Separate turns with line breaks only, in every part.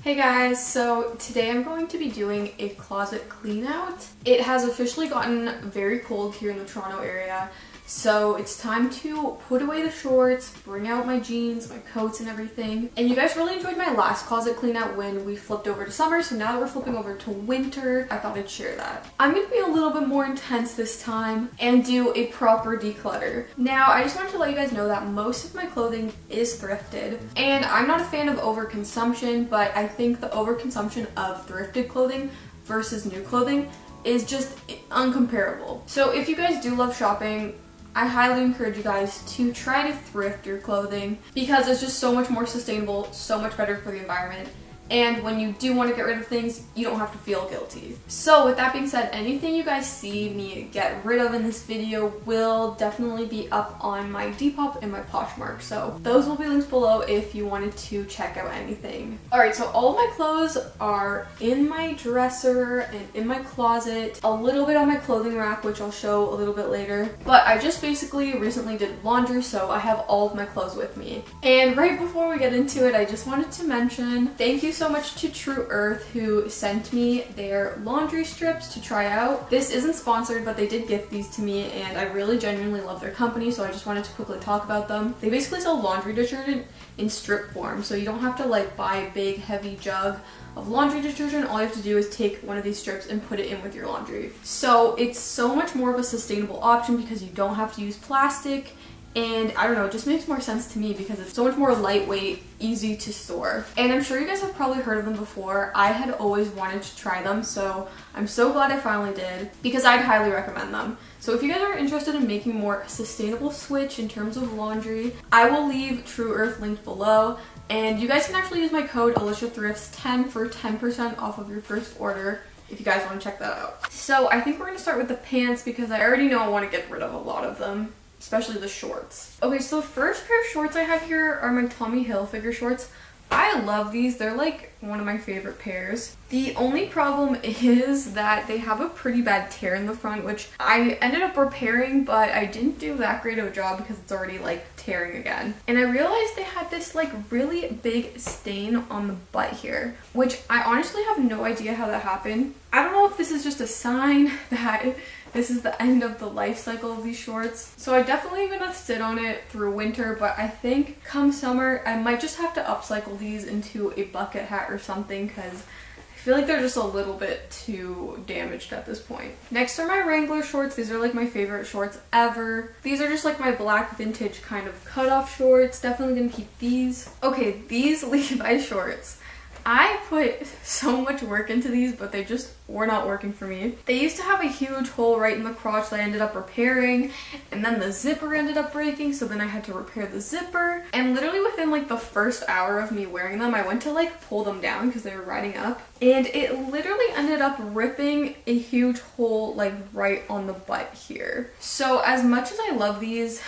Hey guys, so today I'm going to be doing a closet clean out. It has officially gotten very cold here in the Toronto area, so it's time to put away the shorts, bring out my jeans, my coats and everything. And you guys really enjoyed my last closet clean out when we flipped over to summer, so now that we're flipping over to winter, I thought I'd share that. I'm going to be a little bit more intense this time and do a proper declutter. Now, I just wanted to let you guys know that most of my clothing is thrifted, and I'm not a fan of overconsumption, but I think the overconsumption of thrifted clothing versus new clothing is just uncomparable. So if you guys do love shopping, I highly encourage you guys to try to thrift your clothing because it's just so much more sustainable, so much better for the environment. And when you do want to get rid of things, you don't have to feel guilty. So with that being said, anything you guys see me get rid of in this video will definitely be up on my Depop and my Poshmark. So those will be links below if you wanted to check out anything. Alright, so all of my clothes are in my dresser and in my closet, a little bit on my clothing rack, which I'll show a little bit later. But I just basically recently did laundry, so I have all of my clothes with me. And right before we get into it, I just wanted to mention thank you so much to True Earth who sent me their laundry strips to try out. This isn't sponsored, but they did gift these to me and I really genuinely love their company, so I just wanted to quickly talk about them. They basically sell laundry detergent in strip form, so you don't have to like buy a big heavy jug of laundry detergent. All you have to do is take one of these strips and put it in with your laundry. So it's so much more of a sustainable option because you don't have to use plastic. And I don't know, it just makes more sense to me because it's so much more lightweight, easy to store. And I'm sure you guys have probably heard of them before. I had always wanted to try them, so I'm so glad I finally did because I'd highly recommend them. So if you guys are interested in making a more sustainable switch in terms of laundry, I will leave True Earth linked below. And you guys can actually use my code AliciaThrifts10 for 10% off of your first order if you guys want to check that out. So I think we're going to start with the pants because I already know I want to get rid of a lot of them, especially the shorts. Okay, so the first pair of shorts I have here are my Tommy Hilfiger shorts. I love these. They're like one of my favorite pairs. The only problem is that they have a pretty bad tear in the front, which I ended up repairing, but I didn't do that great of a job because it's already like tearing again. And I realized they had this like really big stain on the butt here, which I honestly have no idea how that happened. I don't know if this is just a sign that this is the end of the life cycle of these shorts. So I definitely am gonna sit on it through winter, but I think come summer, I might just have to upcycle these into a bucket hat or something because I feel like they're just a little bit too damaged at this point. Next are my Wrangler shorts. These are like my favorite shorts ever. These are just like my black vintage kind of cutoff shorts. Definitely gonna keep these. Okay, these Levi shorts. I put so much work into these, but they just were not working for me. They used to have a huge hole right in the crotch that I ended up repairing, and then the zipper ended up breaking, so then I had to repair the zipper. And literally within like the first hour of me wearing them, I went to like pull them down because they were riding up, and it literally ended up ripping a huge hole like right on the butt here. So as much as I love these,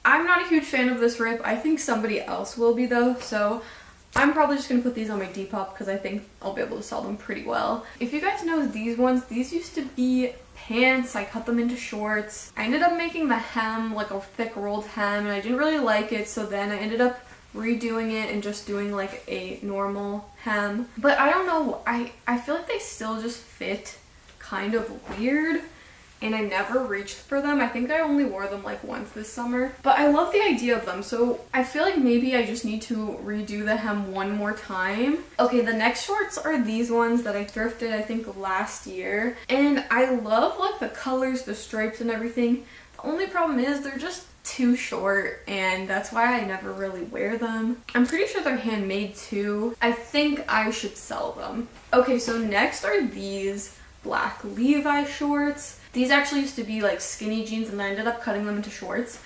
I'm not a huge fan of this rip. I think somebody else will be though, so I'm probably just going to put these on my Depop because I think I'll be able to sell them pretty well. If you guys know these ones, these used to be pants. I cut them into shorts. I ended up making the hem like a thick rolled hem and I didn't really like it, so then I ended up redoing it and just doing like a normal hem. But I don't know, I feel like they still just fit kind of weird, and I never reached for them. I think I only wore them like once this summer. But I love the idea of them, so I feel like maybe I just need to redo the hem one more time. Okay, the next shorts are these ones that I thrifted I think last year. And I love like the colors, the stripes and everything. The only problem is they're just too short, and that's why I never really wear them. I'm pretty sure they're handmade too. I think I should sell them. Okay, so next are these black Levi shorts. These actually used to be like skinny jeans and I ended up cutting them into shorts.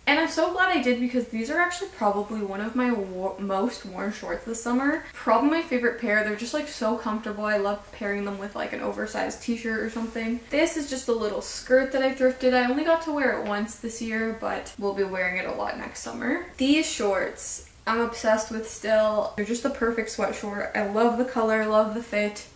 And I'm so glad I did because these are actually probably one of my most worn shorts this summer. Probably my favorite pair. They're just like so comfortable. I love pairing them with like an oversized t-shirt or something. This is just a little skirt that I thrifted. I only got to wear it once this year, but we'll be wearing it a lot next summer. These shorts I'm obsessed with still. They're just the perfect sweat short. I love the color, love the fit,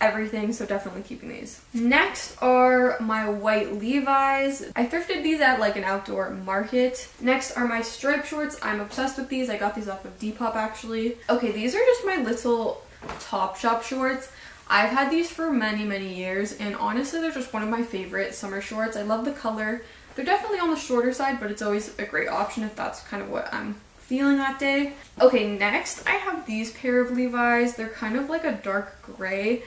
everything, so definitely keeping these. Next are my white Levi's. I thrifted these at like an outdoor market. Next are my striped shorts. I'm obsessed with these. I got these off of Depop actually. Okay, these are just my little Topshop shorts. I've had these for many, many years, and honestly, they're just one of my favorite summer shorts. I love the color. They're definitely on the shorter side, but it's always a great option if that's kind of what I'm feeling that day. Okay, next I have these pair of Levi's. They're kind of like a dark gray.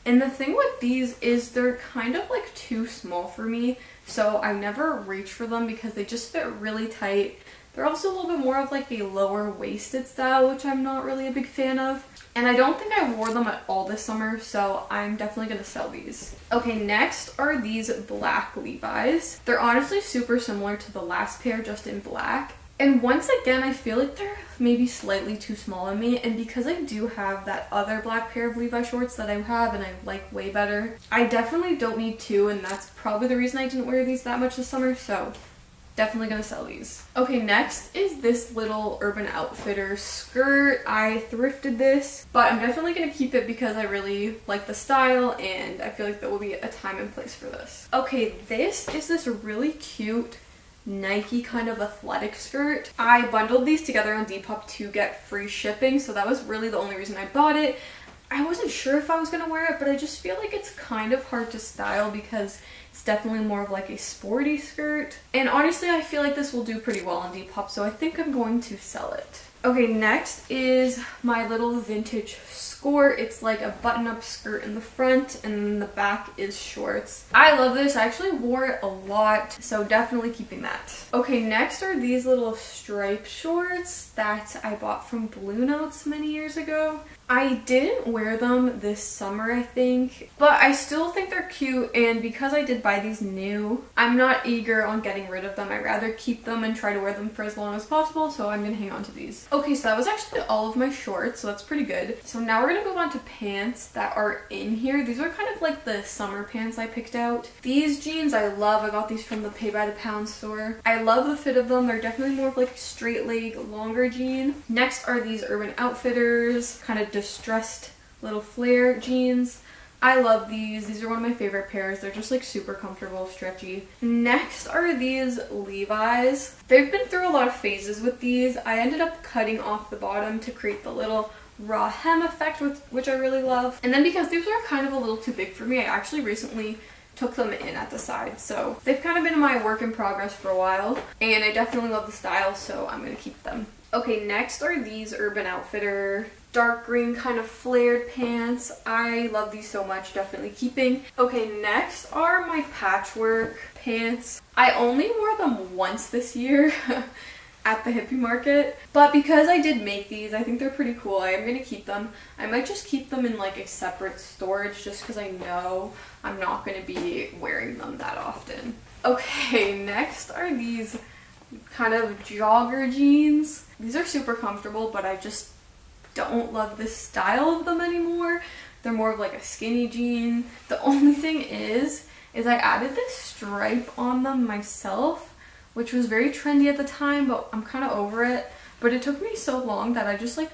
And the thing with these is they're kind of like too small for me, so I never reach for them because they just fit really tight. They're also a little bit more of like a lower waisted style, which I'm not really a big fan of. And I don't think I wore them at all this summer, so I'm definitely going to sell these. Okay, next are these black Levi's. They're honestly super similar to the last pair, just in black. And once again, I feel like they're maybe slightly too small on me, and because I do have that other black pair of Levi shorts that I have and I like way better, I definitely don't need two, and that's probably the reason I didn't wear these that much this summer, so definitely gonna sell these. Okay, next is this little Urban Outfitters skirt. I thrifted this, but I'm definitely gonna keep it because I really like the style and I feel like there will be a time and place for this. Okay, this is this really cute Nike kind of athletic skirt. I bundled these together on Depop to get free shipping, so that was really the only reason I bought it. I wasn't sure if I was gonna wear it, but I just feel like it's kind of hard to style because it's definitely more of like a sporty skirt. And honestly, I feel like this will do pretty well on Depop, so I think I'm going to sell it. Okay, next is my little vintage skirt. It's like a button-up skirt in the front and then the back is shorts. I love this. I actually wore it a lot, so definitely keeping that. Okay, next are these little striped shorts that I bought from Blue Notes many years ago. I didn't wear them this summer, I think, but I still think they're cute, and because I did buy these new, I'm not eager on getting rid of them. I'd rather keep them and try to wear them for as long as possible, so I'm gonna hang on to these. Okay, so that was actually all of my shorts, so that's pretty good. So now we're gonna move on to pants that are in here. These are kind of like the summer pants I picked out. These jeans I love. I got these from the Pay by the Pound store. I love the fit of them. They're definitely more of like a straight leg, longer jean. Next are these Urban Outfitters, kind of distressed little flare jeans. I love these. These are one of my favorite pairs. They're just like super comfortable, stretchy. Next are these Levi's. They've been through a lot of phases with these. I ended up cutting off the bottom to create the little raw hem effect, which I really love. And then because these were kind of a little too big for me, I actually recently took them in at the side. So they've kind of been my work in progress for a while, and I definitely love the style, so I'm gonna keep them. Okay, next are these Urban Outfitter dark green kind of flared pants. I love these so much, definitely keeping. Okay, next are my patchwork pants. I only wore them once this year at the hippie market, but because I did make these, I think they're pretty cool. I am gonna keep them. I might just keep them in like a separate storage just because I know I'm not gonna be wearing them that often. Okay, next are these kind of jogger jeans. These are super comfortable, but I just don't love this style of them anymore. They're more of like a skinny jean. The only thing is I added this stripe on them myself, which was very trendy at the time, but I'm kind of over it. But it took me so long that I just like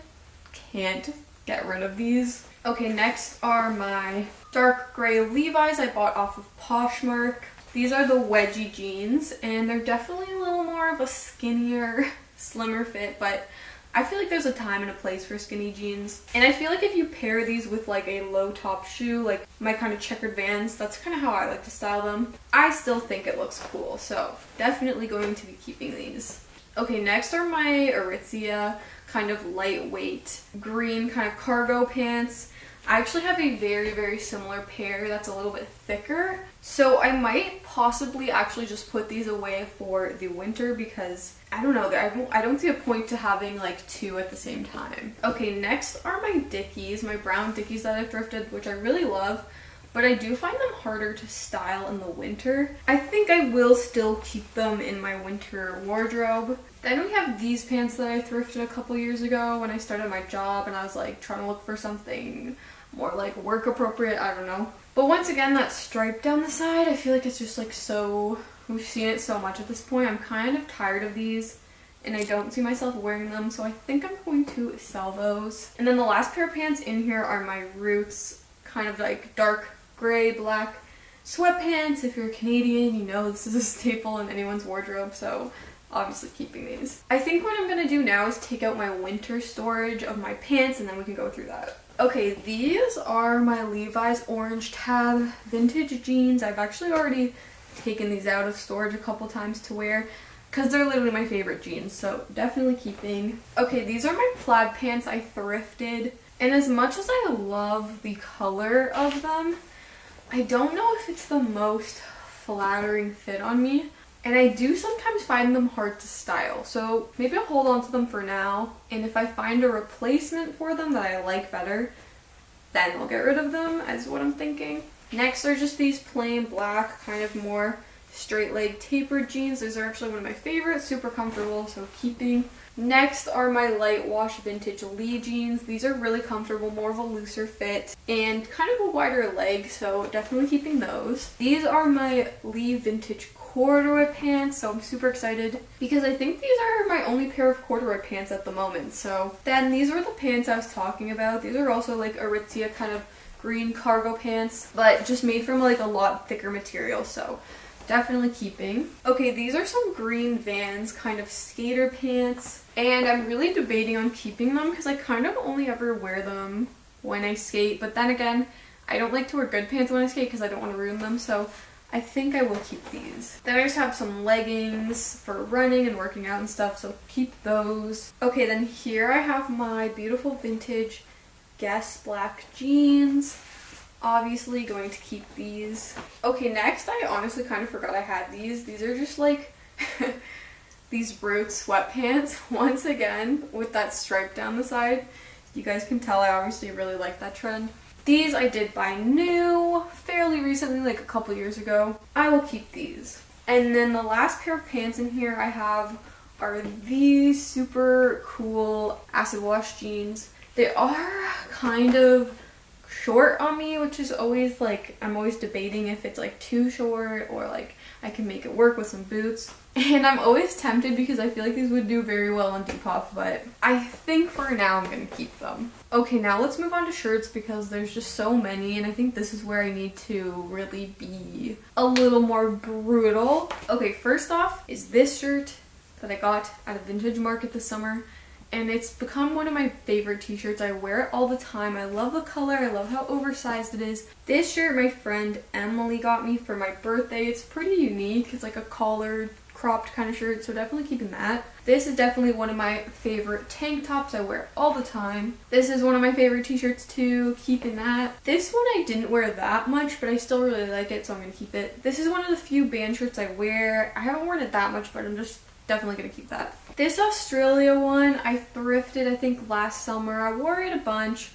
can't get rid of these. Okay, next are my dark gray Levi's I bought off of Poshmark. These are the wedgie jeans, and they're definitely a little more of a skinnier, slimmer fit, but I feel like there's a time and a place for skinny jeans. And I feel like if you pair these with like a low top shoe, like my kind of checkered Vans, that's kind of how I like to style them. I still think it looks cool, so definitely going to be keeping these. Okay, next are my Aritzia kind of lightweight green kind of cargo pants. I actually have a very, very similar pair that's a little bit thicker, so I might possibly actually just put these away for the winter because I don't know, I don't see a point to having like two at the same time. Okay, next are my Dickies, my brown Dickies that I thrifted, which I really love, but I do find them harder to style in the winter. I think I will still keep them in my winter wardrobe. Then we have these pants that I thrifted a couple years ago when I started my job and I was like trying to look for something more like work appropriate, I don't know. But once again, that stripe down the side, I feel like it's just like so, we've seen it so much at this point. I'm kind of tired of these and I don't see myself wearing them, so I think I'm going to sell those. And then the last pair of pants in here are my Roots kind of like dark gray black sweatpants. If you're Canadian, you know this is a staple in anyone's wardrobe, so obviously keeping these. I think what I'm gonna do now is take out my winter storage of my pants and then we can go through that. Okay, these are my Levi's orange tab vintage jeans. I've actually already taken these out of storage a couple times to wear because they're literally my favorite jeans, so definitely keeping. Okay, these are my plaid pants I thrifted, and as much as I love the color of them, I don't know if it's the most flattering fit on me, and I do sometimes find them hard to style, so maybe I'll hold on to them for now, and if I find a replacement for them that I like better, then I'll get rid of them, is what I'm thinking. Next are just these plain black, kind of more straight leg tapered jeans. These are actually one of my favorites, super comfortable, so keeping. Next are my light wash vintage Lee jeans. These are really comfortable, more of a looser fit, and kind of a wider leg, so definitely keeping those. These are my Lee vintage corduroy pants, so I'm super excited because I think these are my only pair of corduroy pants at the moment. So then these were the pants I was talking about. These are also like Aritzia kind of green cargo pants, but just made from like a lot thicker material, so definitely keeping. Okay, these are some green Vans kind of skater pants, and I'm really debating on keeping them because I kind of only ever wear them when I skate, but then again, I don't like to wear good pants when I skate because I don't want to ruin them, so I think I will keep these. Then I just have some leggings for running and working out and stuff, so keep those. Okay, then here I have my beautiful vintage Guess black jeans. Obviously going to keep these. Okay, next I honestly kind of forgot I had these. These are just like these Roots sweatpants, once again, with that stripe down the side. You guys can tell I obviously really like that trend. These I did buy new fairly recently, like a couple years ago. I will keep these. And then the last pair of pants in here I have are these super cool acid wash jeans. They are kind of short on me, which is always like, I'm always debating if it's like too short or like I can make it work with some boots. And I'm always tempted because I feel like these would do very well on Depop, but I think for now I'm gonna keep them. Okay, now let's move on to shirts because there's just so many, and I think this is where I need to really be a little more brutal. Okay, first off is this shirt that I got at a vintage market this summer. And it's become one of my favorite t-shirts. I wear it all the time. I love the color. I love how oversized it is. This shirt my friend Emily got me for my birthday. It's pretty unique. It's like a collared, cropped kind of shirt, so definitely keeping that. This is definitely one of my favorite tank tops. I wear it all the time. This is one of my favorite t-shirts too, keeping that. This one I didn't wear that much, but I still really like it, so I'm going to keep it. This is one of the few band shirts I wear. I haven't worn it that much, but I'm just definitely gonna keep that. This Australia one I thrifted I think last summer. I wore it a bunch,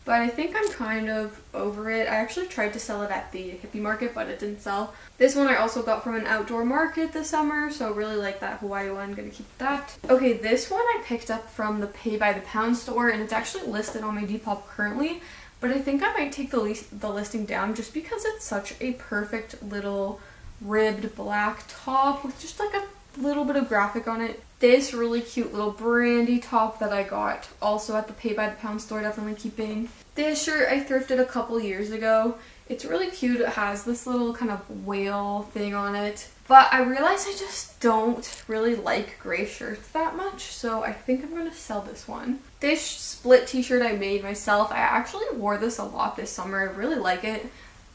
but I think I'm kind of over it. I actually tried to sell it at the hippie market, but it didn't sell. This one I also got from an outdoor market this summer, so really like that Hawaii one. Gonna keep that. Okay, this one I picked up from the Pay by the Pound store, and it's actually listed on my Depop currently, but I think I might take the listing down just because it's such a perfect little ribbed black top with just like a little bit of graphic on it. This really cute little brandy top that I got also at the Pay by the Pound store, definitely keeping. This shirt I thrifted a couple years ago. It's really cute. It has this little kind of whale thing on it, but I realized I just don't really like gray shirts that much, so I think I'm gonna sell this one. This split t-shirt I made myself. I actually wore this a lot this summer. I really like it.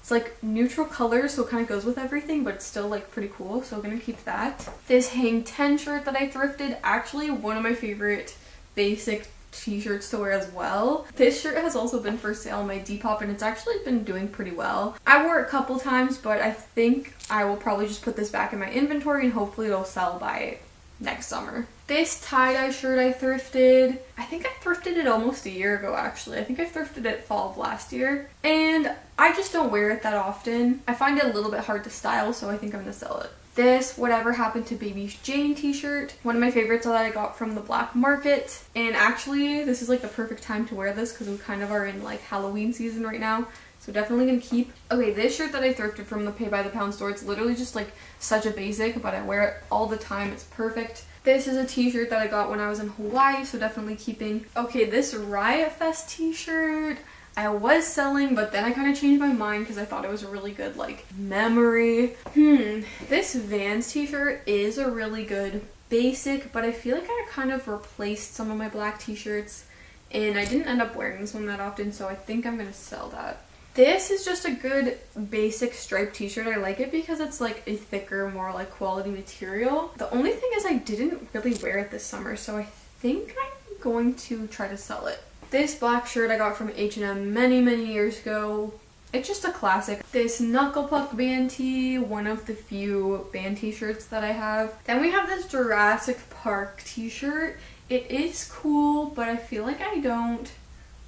It's like neutral colors, so it kind of goes with everything, but it's still like pretty cool, so I'm gonna keep that. This Hang 10 shirt that I thrifted, actually one of my favorite basic t-shirts to wear as well. This shirt has also been for sale on my Depop, and it's actually been doing pretty well. I wore it a couple times, but I think I will probably just put this back in my inventory and hopefully it'll sell by next summer. This tie-dye shirt I thrifted. I think I thrifted it almost a year ago actually. I think I thrifted it fall of last year, and I just don't wear it that often. I find it a little bit hard to style, so I think I'm gonna sell it. This Whatever Happened to Baby Jane t-shirt. One of my favorites that I got from the black market, and actually this is like the perfect time to wear this because we kind of are in like Halloween season right now. So definitely gonna keep. Okay, this shirt that I thrifted from the Pay by the Pound store, it's literally just like such a basic, but I wear it all the time. It's perfect. This is a t-shirt that I got when I was in Hawaii, so definitely keeping. Okay, this Riot Fest t-shirt I was selling, but then I kind of changed my mind because I thought it was a really good like memory. This Vans t-shirt is a really good basic, but I feel like I kind of replaced some of my black t-shirts and I didn't end up wearing this one that often, so I think I'm gonna sell that. This is just a good basic striped t-shirt. I like it because it's like a thicker, more like quality material. The only thing is I didn't really wear it this summer, so I think I'm going to try to sell it. This black shirt I got from H&M many years ago. It's just a classic. This knuckle puck band tee, one of the few band t-shirts that I have. Then we have this Jurassic Park t-shirt. It is cool, but I feel like I don't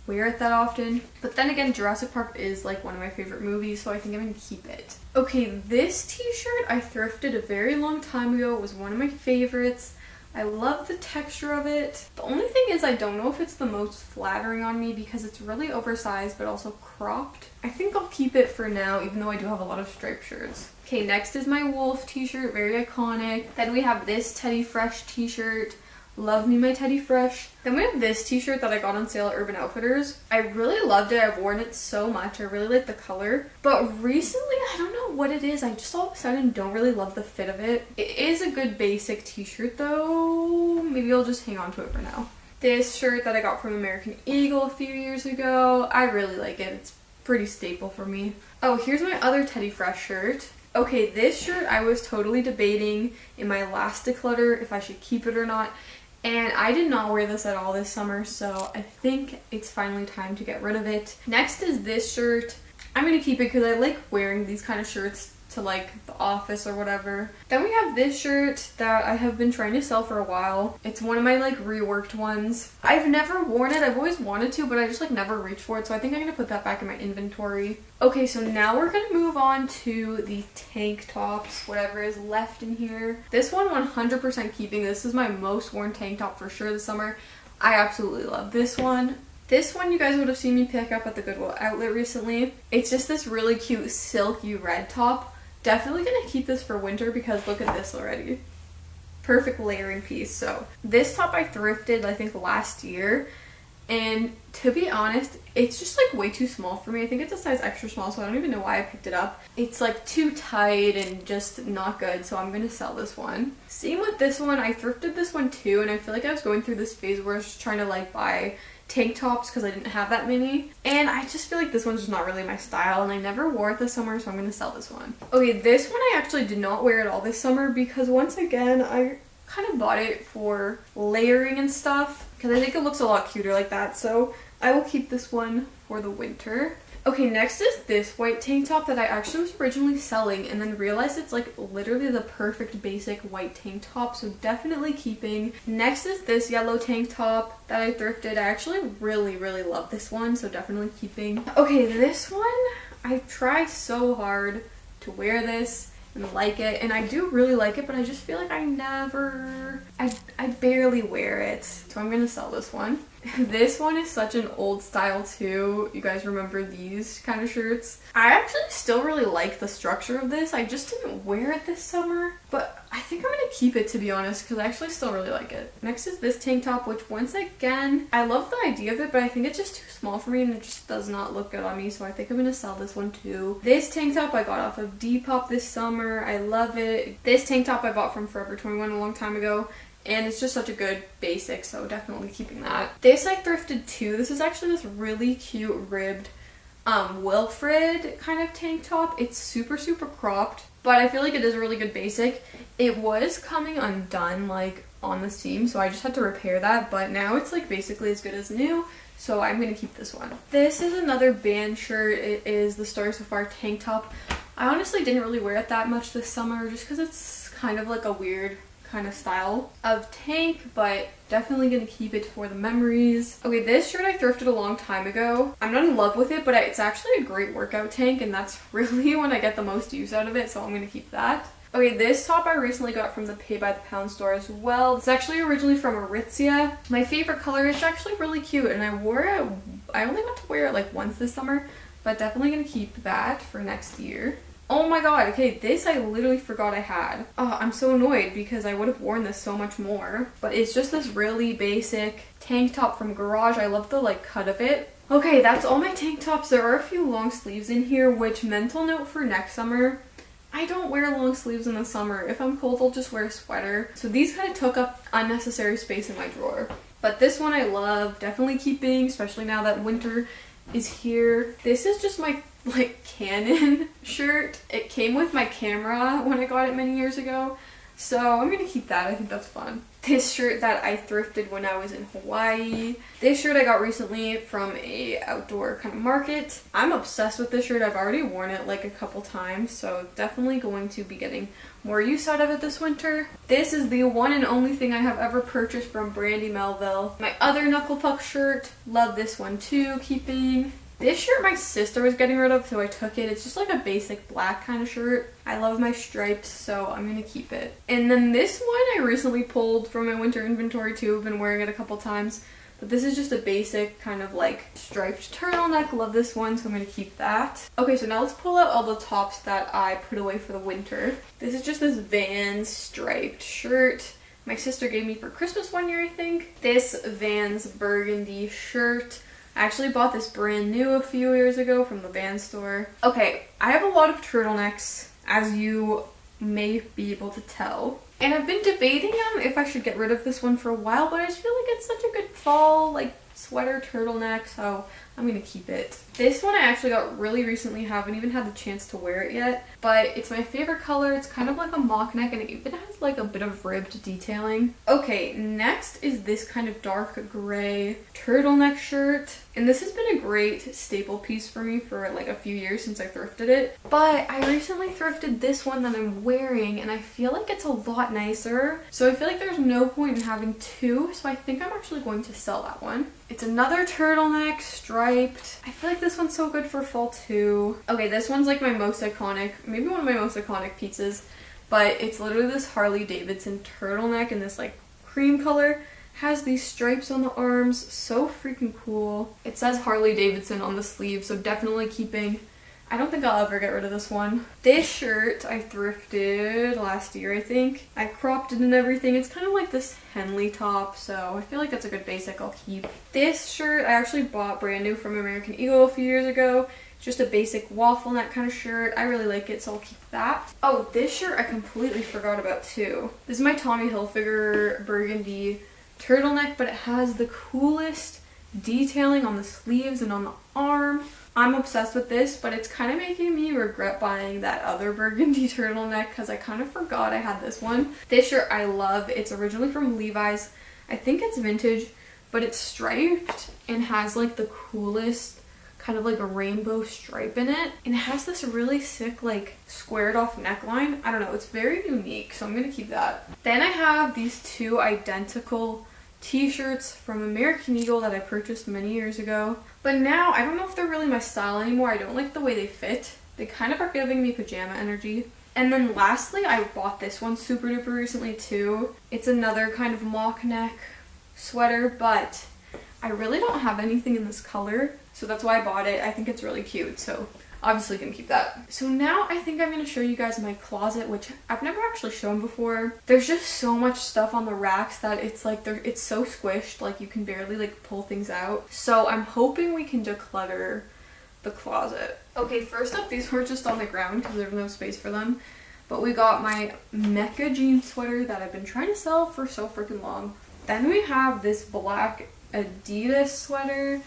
wear it that often. But then again, Jurassic Park is like one of my favorite movies, so I think I'm gonna keep it. Okay, this t-shirt I thrifted a very long time ago. It was one of my favorites. I love the texture of it. The only thing is I don't know if it's the most flattering on me because it's really oversized but also cropped. I think I'll keep it for now, even though I do have a lot of striped shirts. Okay, next is my Wolf t-shirt, very iconic. Then we have this Teddy Fresh t-shirt. Love me my Teddy Fresh. Then we have this t-shirt that I got on sale at Urban Outfitters. I really loved it. I've worn it so much. I really like the color. But recently, I don't know what it is. I just all of a sudden don't really love the fit of it. It is a good basic t-shirt though. Maybe I'll just hang on to it for now. This shirt that I got from American Eagle a few years ago. I really like it. It's pretty staple for me. Oh, here's my other Teddy Fresh shirt. Okay, this shirt I was totally debating in my last declutter if I should keep it or not. And I did not wear this at all this summer, so I think it's finally time to get rid of it. Next is this shirt. I'm going to keep it because I like wearing these kind of shirts to like the office or whatever. Then we have this shirt that I have been trying to sell for a while. It's one of my like reworked ones. I've never worn it. I've always wanted to, but I just like never reached for it, so I think I'm going to put that back in my inventory. Okay, so now we're going to move on to the tank tops, whatever is left in here. This one 100% keeping. This is my most worn tank top for sure this summer. I absolutely love this one. This one you guys would have seen me pick up at the Goodwill outlet recently. It's just this really cute silky red top. Definitely gonna keep this for winter because look at this already. Perfect layering piece. So this top I thrifted I think last year, and to be honest, it's just like way too small for me. I think it's a size extra small, so I don't even know why I picked it up. It's like too tight and just not good, so I'm gonna sell this one. Same with this one. I thrifted this one too, and I feel like I was going through this phase where I was just trying to like buy tank tops because I didn't have that many, and I just feel like this one's just not really my style, and I never wore it this summer, so I'm gonna sell this one. Okay, this one I actually did not wear at all this summer because once again I kind of bought it for layering and stuff because I think it looks a lot cuter like that, so I will keep this one for the winter. Okay, next is this white tank top that I actually was originally selling and then realized it's like literally the perfect basic white tank top, so definitely keeping. Next is this yellow tank top that I thrifted. I actually really love this one, so definitely keeping. Okay, this one, I try so hard to wear this and like it, and I do really like it, but I just feel like I barely wear it, so I'm gonna sell this one. This one is such an old style too. You guys remember these kind of shirts? I actually still really like the structure of this. I just didn't wear it this summer, but I think I'm gonna keep it to be honest because I actually still really like it. Next is this tank top, which once again, I love the idea of it, but I think it's just too small for me and it just does not look good on me, so I think I'm gonna sell this one too. This tank top I got off of Depop this summer. I love it. This tank top I bought from Forever 21 a long time ago, and it's just such a good basic, so definitely keeping that. This I thrifted too. This is actually this really cute ribbed Wilfred kind of tank top. It's super cropped, but I feel like it is a really good basic. It was coming undone like on the seam, so I just had to repair that, but now it's like basically as good as new, so I'm gonna keep this one. This is another band shirt. It is the Stars So Far tank top. I honestly didn't really wear it that much this summer just because it's kind of like a weird kind of style of tank, but definitely gonna keep it for the memories. Okay, this shirt I thrifted a long time ago. I'm not in love with it, but it's actually a great workout tank, and that's really when I get the most use out of it, so I'm gonna keep that. Okay, this top I recently got from the Pay by the Pound store as well. It's actually originally from Aritzia. My favorite color. It's actually really cute, and I wore it. I only got to wear it like once this summer, but definitely gonna keep that for next year. Oh my god, okay, this I literally forgot I had. Oh, I'm so annoyed because I would have worn this so much more. But it's just this really basic tank top from Garage. I love the like cut of it. Okay, that's all my tank tops. There are a few long sleeves in here, which mental note for next summer. I don't wear long sleeves in the summer. If I'm cold, I'll just wear a sweater. So these kind of took up unnecessary space in my drawer. But this one I love, definitely keeping, especially now that winter is here. This is just my like Canon shirt. It came with my camera when I got it many years ago. So I'm gonna keep that. I think that's fun. This shirt that I thrifted when I was in Hawaii. This shirt I got recently from a outdoor kind of market. I'm obsessed with this shirt. I've already worn it like a couple times, so definitely going to be getting more use out of it this winter. This is the one and only thing I have ever purchased from Brandy Melville. My other Knuckle Puck shirt. Love this one too, keeping. This shirt my sister was getting rid of, so I took it. It's just like a basic black kind of shirt. I love my stripes, so I'm gonna keep it. And then this one I recently pulled from my winter inventory too. I've been wearing it a couple times. But this is just a basic kind of like striped turtleneck. Love this one, so I'm gonna keep that. Okay, so now let's pull out all the tops that I put away for the winter. This is just this Vans striped shirt my sister gave me for Christmas one year, I think. This Vans burgundy shirt. I actually bought this brand new a few years ago from the Vans store. Okay, I have a lot of turtlenecks, as you may be able to tell. And I've been debating if I should get rid of this one for a while, but I just feel like it's such a good fall, like, sweater turtleneck, so I'm gonna keep it. This one I actually got really recently, haven't even had the chance to wear it yet, but it's my favorite color. It's kind of like a mock neck and it even has like a bit of ribbed detailing. Okay, next is this kind of dark gray turtleneck shirt. And this has been a great staple piece for me for like a few years since I thrifted it. But I recently thrifted this one that I'm wearing and I feel like it's a lot nicer. So I feel like there's no point in having two, so I think I'm actually going to sell that one. It's another turtleneck, striped. I feel like this one's so good for fall too. Okay, this one's like my most iconic, maybe one of my most iconic pieces, but it's literally this Harley Davidson turtleneck in this like cream color. Has these stripes on the arms, so freaking cool. It says Harley Davidson on the sleeve, so definitely keeping. I don't think I'll ever get rid of this one. This shirt I thrifted last year, I think. I cropped it and everything. It's kind of like this Henley top, so I feel like that's a good basic I'll keep. This shirt I actually bought brand new from American Eagle a few years ago. Just a basic waffle neck kind of shirt. I really like it, so I'll keep that. Oh, this shirt I completely forgot about too. This is my Tommy Hilfiger burgundy turtleneck, but it has the coolest detailing on the sleeves and on the arm. I'm obsessed with this, but it's kind of making me regret buying that other burgundy turtleneck because I kind of forgot I had this one. This shirt I love. It's originally from Levi's. I think it's vintage, but it's striped and has like the coolest kind of like a rainbow stripe in it. And it has this really sick like squared off neckline. I don't know, it's very unique, so I'm gonna keep that. Then I have these two identical t-shirts from American Eagle that I purchased many years ago. But now, I don't know if they're really my style anymore. I don't like the way they fit. They kind of are giving me pajama energy. And then lastly, I bought this one super duper recently too. It's another kind of mock neck sweater, but I really don't have anything in this color. So that's why I bought it. I think it's really cute, so obviously gonna keep that. So now I think I'm gonna show you guys my closet, which I've never actually shown before. There's just so much stuff on the racks that it's like it's so squished, like you can barely like pull things out. So I'm hoping we can declutter the closet. Okay, first up, these were just on the ground because there's no space for them. But we got my Mecha jean sweater that I've been trying to sell for so freaking long. Then we have this black Adidas sweater.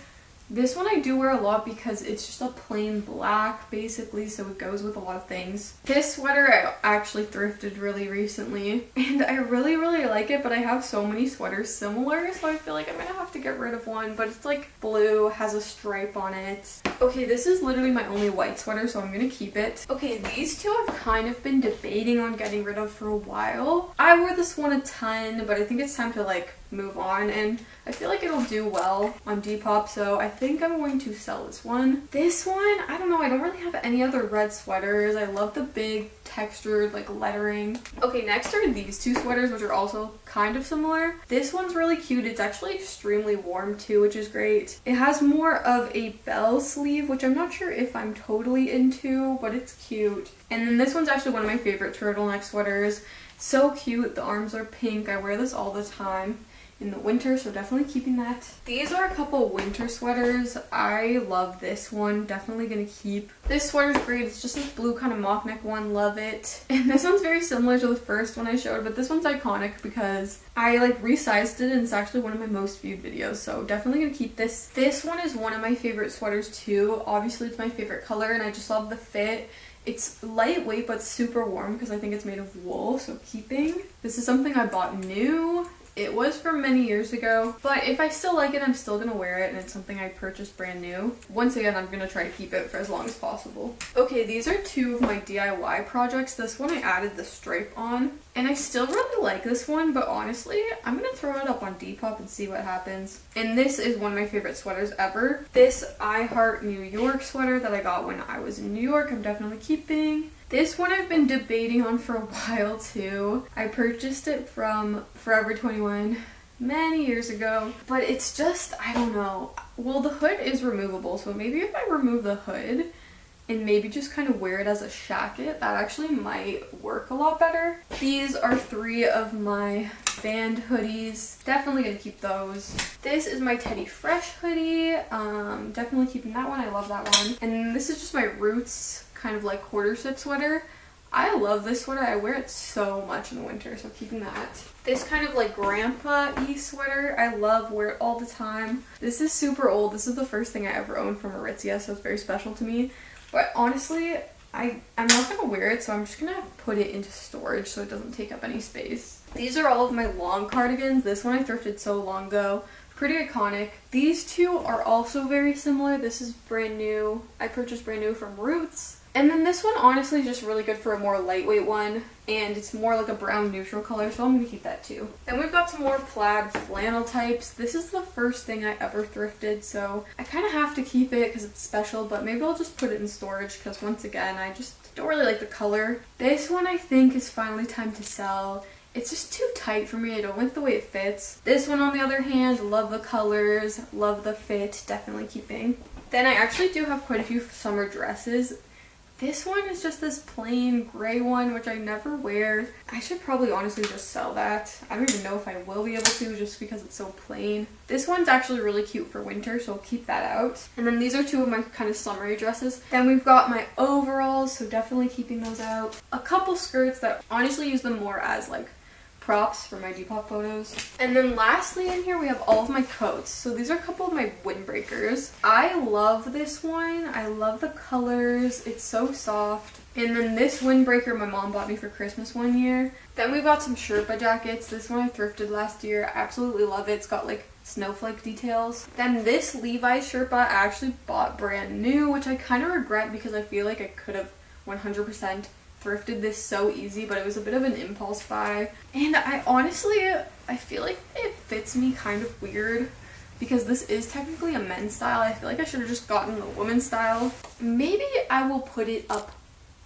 This one I do wear a lot because it's just a plain black basically, so it goes with a lot of things. This sweater I actually thrifted really recently and I really like it, but I have so many sweaters similar, so I feel like I'm gonna have to get rid of one, but it's like blue, has a stripe on it. Okay, this is literally my only white sweater, so I'm gonna keep it. Okay, these two I've kind of been debating on getting rid of for a while. I wore this one a ton, but I think it's time to like move on, and I feel like it'll do well on Depop, so I think I'm going to sell this one. This one, I don't know, I don't really have any other red sweaters. I love the big textured like lettering. Okay, next are these two sweaters, which are also kind of similar. This one's really cute. It's actually extremely warm too, which is great. It has more of a bell sleeve, which I'm not sure if I'm totally into, but it's cute. And then this one's actually one of my favorite turtleneck sweaters. So cute. The arms are pink. I wear this all the time. in the winter, so definitely keeping that. These are a couple winter sweaters. I love this one, definitely gonna keep. This sweater's great. It's just this blue kind of mock neck one, love it. And this one's very similar to the first one I showed, but this one's iconic because I like resized it and it's actually one of my most viewed videos, so definitely gonna keep this. This one is one of my favorite sweaters too. Obviously it's my favorite color and I just love the fit. It's lightweight but super warm because I think it's made of wool, so keeping. This is something I bought new. It was from many years ago, but if I still like it, I'm still gonna wear it, and it's something I purchased brand new. Once again, I'm gonna try to keep it for as long as possible. Okay, these are two of my DIY projects. This one I added the stripe on, and I still really like this one, but honestly, I'm gonna throw it up on Depop and see what happens. And this is one of my favorite sweaters ever. This I Heart New York sweater that I got when I was in New York, I'm definitely keeping. This one I've been debating on for a while too. I purchased it from Forever 21 many years ago, but it's just, I don't know. Well, the hood is removable, so maybe if I remove the hood and maybe just kind of wear it as a shacket, that actually might work a lot better. These are three of my band hoodies. Definitely gonna keep those. This is my Teddy Fresh hoodie. Definitely keeping that one. I love that one. And this is just my Roots kind of like quarter zip sweater. I love this sweater. I wear it so much in the winter, so keeping that. This kind of like grandpa-y sweater, I love, wear it all the time. This is super old. This is the first thing I ever owned from Aritzia, so it's very special to me. But honestly, I'm not gonna wear it, so I'm just gonna put it into storage so it doesn't take up any space. These are all of my long cardigans. This one I thrifted so long ago. Pretty iconic. These two are also very similar. This is brand new. I purchased brand new from Roots. And then this one honestly is just really good for a more lightweight one, and it's more like a brown neutral color, so I'm gonna keep that too. Then we've got some more plaid flannel types. This is the first thing I ever thrifted, so I kind of have to keep it because it's special, but maybe I'll just put it in storage because once again, I just don't really like the color. This one I think is finally time to sell. It's just too tight for me. I don't like the way it fits. This one on the other hand, love the colors, love the fit, definitely keeping. Then I actually do have quite a few summer dresses. This one is just this plain gray one, which I never wear. I should probably honestly just sell that. I don't even know if I will be able to just because it's so plain. This one's actually really cute for winter, so I'll keep that out. And then these are two of my kind of summery dresses. Then we've got my overalls, so definitely keeping those out. A couple skirts that honestly use them more as like props for my Depop photos. And then lastly in here we have all of my coats. So these are a couple of my windbreakers. I love this one. I love the colors. It's so soft. And then this windbreaker my mom bought me for Christmas one year. Then we bought some Sherpa jackets. This one I thrifted last year. I absolutely love it. It's got like snowflake details. Then this Levi's Sherpa I actually bought brand new, which I kind of regret because I feel like I could have 100% thrifted this so easy, but it was a bit of an impulse buy. And I feel like it fits me kind of weird because this is technically a men's style. I feel like I should have just gotten the women's style. Maybe I will put it up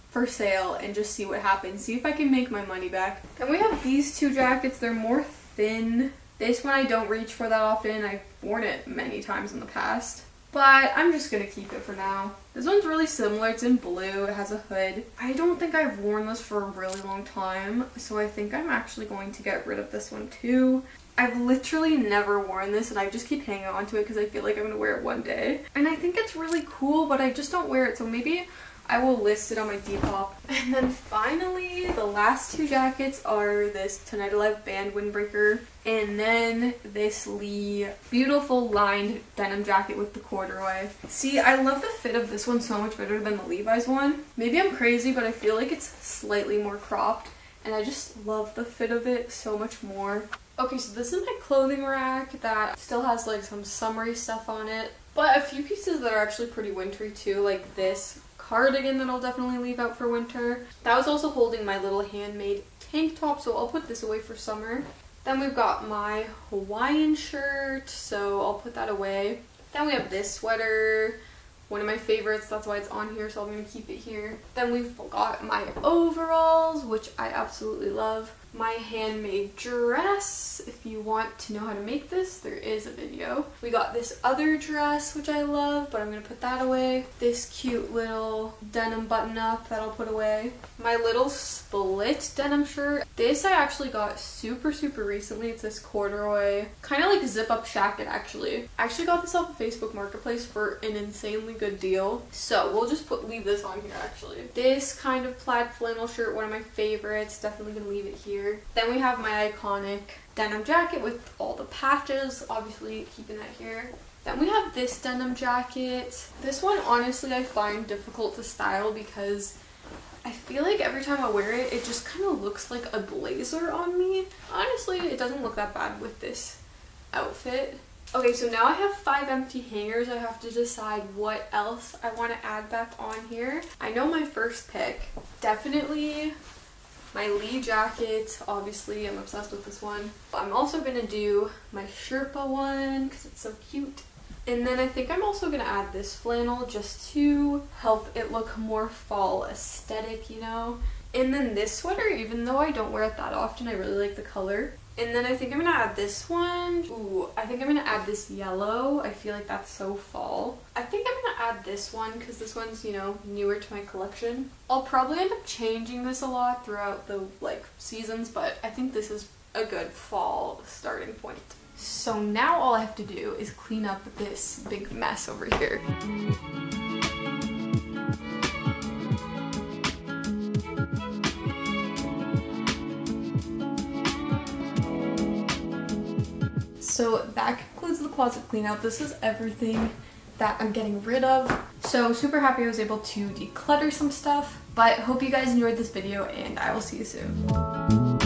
for sale and just see what happens, see if I can make my money back. Then we have these two jackets. They're more thin. This one I don't reach for that often. I've worn it many times in the past, but I'm just gonna keep it for now. This one's really similar. It's in blue. It has a hood. I don't think I've worn this for a really long time, so I think I'm actually going to get rid of this one too. I've literally never worn this and I just keep hanging on to it because I feel like I'm gonna wear it one day. And I think it's really cool, but I just don't wear it, so maybe I will list it on my Depop. And then finally, the last two jackets are this Tonight Alive band windbreaker and then this Lee beautiful lined denim jacket with the corduroy. See, I love the fit of this one so much better than the Levi's one. Maybe I'm crazy, but I feel like it's slightly more cropped and I just love the fit of it so much more. Okay, so this is my clothing rack that still has like some summery stuff on it, but a few pieces that are actually pretty wintry too, like this cardigan that I'll definitely leave out for winter. That was also holding my little handmade tank top, so I'll put this away for summer. Then we've got my Hawaiian shirt, so I'll put that away. Then we have this sweater, one of my favorites, that's why it's on here, so I'm going to keep it here. Then we've got my overalls, which I absolutely love. my handmade dress. If you want to know how to make this, there is a video. We got this other dress, which I love, but I'm gonna put that away. This cute little denim button up that I'll put away. My little split denim shirt. This I actually got super recently. It's this corduroy, kind of like zip up jacket actually. I actually got this off of Facebook Marketplace for an insanely good deal. So we'll just leave this on here actually. This kind of plaid flannel shirt, one of my favorites. Definitely gonna leave it here. Then we have my iconic denim jacket with all the patches, obviously keeping that here. Then we have this denim jacket. This one honestly I find difficult to style because I feel like every time I wear it, it just kind of looks like a blazer on me. Honestly, it doesn't look that bad with this outfit. Okay, so now I have 5 empty hangers. I have to decide what else I want to add back on here. I know my first pick, definitely my Lee jacket. Obviously, I'm obsessed with this one. I'm also going to do my Sherpa one because it's so cute. And then I think I'm also going to add this flannel just to help it look more fall aesthetic, you know? And then this sweater, even though I don't wear it that often, I really like the color. And then I think I'm going to add this one. Ooh, I think I'm going to add this yellow. I feel like that's so fall. I think I'm going to add this one because this one's, you know, newer to my collection. I'll probably end up changing this a lot throughout the, seasons, but I think this is a good fall starting point. So now all I have to do is clean up this big mess over here. So that concludes the closet clean out. This is everything that I'm getting rid of. So super happy I was able to declutter some stuff, but hope you guys enjoyed this video and I will see you soon.